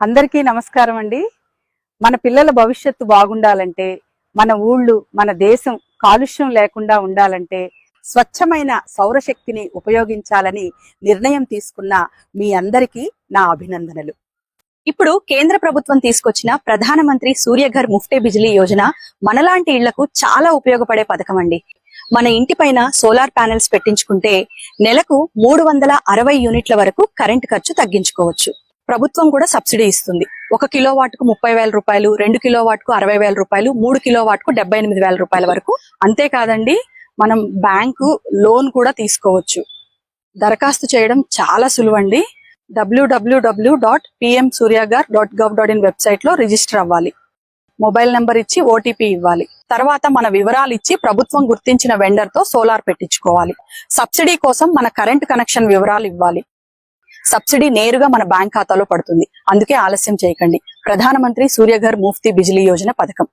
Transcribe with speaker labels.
Speaker 1: అందరికీ నమస్కారం అండి. మన పిల్లల భవిష్యత్తు బాగుండాలంటే, మన ఊళ్ళు, మన దేశం కాలుష్యం లేకుండా ఉండాలంటే స్వచ్ఛమైన సౌరశక్తిని ఉపయోగించాలని నిర్ణయం తీసుకున్న మీ అందరికీ నా అభినందనలు.
Speaker 2: ఇప్పుడు కేంద్ర ప్రభుత్వం తీసుకొచ్చిన ప్రధానమంత్రి సూర్యఘర్ ముఫ్తే బిజిలీ యోజన మనలాంటి ఇళ్లకు చాలా ఉపయోగపడే పథకం అండి. మన ఇంటి పైన సోలార్ ప్యానెల్స్ పెట్టించుకుంటే నెలకు 360 యూనిట్ల వరకు కరెంట్ ఖర్చు తగ్గించుకోవచ్చు. ప్రభుత్వం కూడా సబ్సిడీ ఇస్తుంది. 1 కిలోవాట్కు 30,000 రూపాయలు, 2 కిలోవాట్కు 60,000 రూపాయలు, 3 కిలోవాట్కు 78,000 రూపాయల వరకు. అంతేకాదండి, మనం బ్యాంకు లోన్ కూడా తీసుకోవచ్చు. దరఖాస్తు చేయడం చాలా సులువండి. www.pmsuryagar.gov.in వెబ్సైట్ లో రిజిస్టర్ అవ్వాలి. మొబైల్ నెంబర్ ఇచ్చి ఓటీపీ ఇవ్వాలి. తర్వాత మన వివరాలు ఇచ్చి ప్రభుత్వం గుర్తించిన వెండర్ తో సోలార్ పెట్టించుకోవాలి. సబ్సిడీ కోసం మన కరెంట్ కనెక్షన్ వివరాలు ఇవ్వాలి. సబ్సిడీ నేరుగా మన బ్యాంక్ ఖాతాలో పడుతుంది. అందుకే ఆలస్యం చేయకండి. ప్రధానమంత్రి సూర్యఘర్ ముఫ్తీ బిజిలీ యోజన పథకం